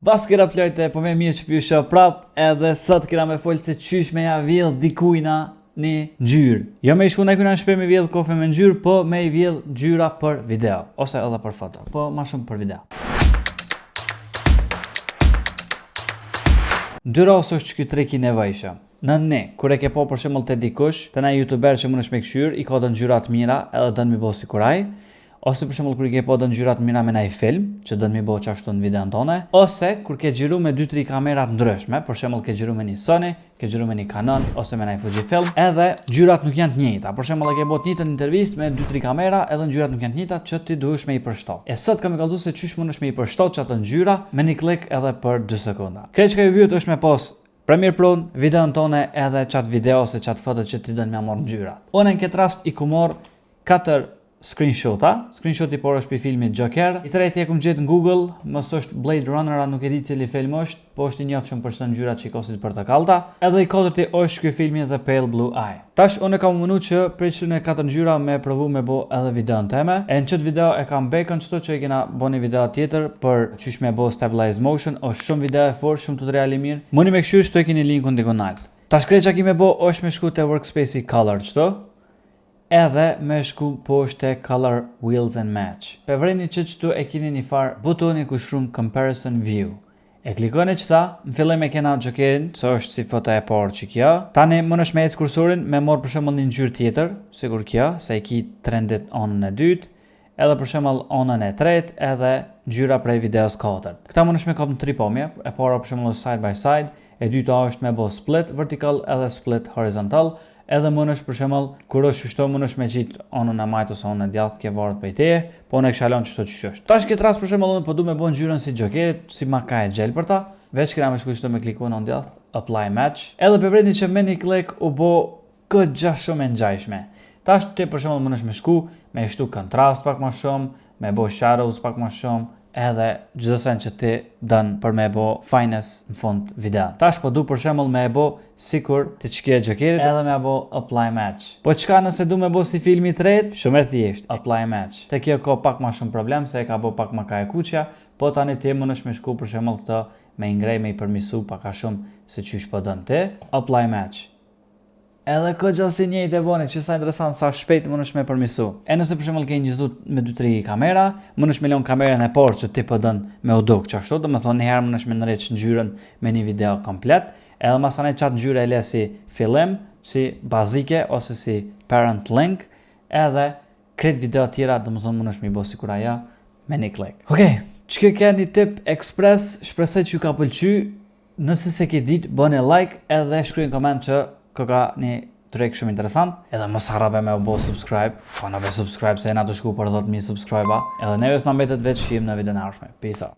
Bas kera plojte, po me mirë që pjusha prap, edhe sot kera me folë se qysh me ja vjell dikujna një ngjyrë. Jo me i shku nekujna në shpe me vjell kofe me ngjyrë, po me i vjell ngjyra për video, ose edhe për foto, po ma shumë për video. Ndyra ose është që këtë treki nevajshëm. Në ne, kur e ke po për shembull te dikush, te na youtuber që mund është me këshyr, i ka do ngjyrat mira edhe dën mi bo si kuraj, ose për shembull kur i ke po do ngjyrat mira me naj film, që dën mi bo qashtu në videon tone, ose kur ke xhiru me 2-3 kamerat ndryshme, për shembull ke xhiru me një Sony, ke xhiru me një Canon ose me naj Fujifilm, edhe ngjyrat nuk janë të njëjta. Për shembull e ke bot njëjtën intervistë me 2-3 kamera, edhe ngjyrat nuk janë të njëjta që ti duhesh me i përshtat. E sot kam e kallëzuar se çysh mundesh me i përshtat çato ngjyra me një klik edhe për 2 sekonda. Krejt që ka ju vjet është me pos Premiere Pro, videon tone edhe çat video ose çat foto që ti dën me marr ngjyrat. Unë në këtë rast i ku marr 4 screenshota. Screenshoti por është për filmit Joker. I treti e kum gjetë në Google, mos është Blade Runner, nuk e di cili film është, po është i njoftshëm për shtë ngjyrat që i kosit portakallta. Edhe i katërti është ky filmi The Pale Blue Eye. Tash unë kam mundu që prej çune 4 ngjyra me provu me bo edhe videon teme. E në çet video e kam bacon çto që e kena bo një video tjetër për çysh me bo stabilize motion, është shumë video e fortë, shumë tutorial i mirë. Mundi me këshyr shto e keni linkun diku nalt. Tash krejt që ki me bo është me shku te workspace i color çto. Edhe me shku poshte Color Wheels and Match. Pe vreni që qëtu e kini një farë butoni ku shkruan Comparison View. E klikoni qëta, në fillim e kena Jokerin, që është si foto e parë që kjo. Tani më nësh me ecë kursorin, me morë për shembull një ngjyrë tjetër, sigur kjo, se i ki trendit onën e dytë, edhe për shembull onën e tretë, edhe ngjyra prej videos 4. Këta më nësh me kap në 3 pamje, e para për shembull side by side, e dyta është me bo split vertical edhe split horizontal. Edhe më nësh për shembull kur është kështu më nësh me qit onën e majt ose onën e djathtë ke varet prej teje, po unë e kisha lënë çdo që është. Tash këtë rast për shembull unë po du me bën ngjyrën si Jokerit, si ma ka e gjel për ta, veç kena me shku çdo me klikuar në djathtë, apply match. Edhe për vredni që me një klik u bo goxha shumë e ngjajshme. Tash ti për shembull më nësh me shku, me shtu kontrast pak më shumë, me bo shadows pak më shumë, edhe çdo sen që ti dën për me bo fineness në fund video. Tash po du për shembull me e bo sikur ti çkje Jokerit edhe me bo apply match. Po çka nëse du me bo si filmi i tretë, shumë e thjesht, apply match. Te kjo ka pak më shumë problem se e ka bo pak më ka e kuqja, po tani ti mundesh me shku për shembull këtë me ngrej me i përmisu pak a shumë se çysh po dën ti, apply match. Edhe këtë si njëjtë e boni, që sa interesant sa shpejt mundesh me përmisu. E nëse për shembull ke ngjizut me 2-3 kamera, mundesh me lën kamerën e parë që ti po dën me u duk çashtu, domethënë një herë mundesh me ndërreq ngjyrën me një video komplet, edhe masanej çat ngjyra e le si fillim, si bazike ose si parent link, edhe krejt video tjera domethënë mundesh me i bë sikur ajo me një klik. Okej, çka ke një tip express, shpresoj që ju ka pëlqyer. Nëse se ke ditë, bëni like edhe shkruaj në koment që ka një trek shumë interesant. Edhe mos harrobe me u bë subscribe. Po na bë subscribe se na të shku për 10.000 subscribe-a. Edhe neve s'na mbetet veç shihim në videon e ardhshme. Peace out.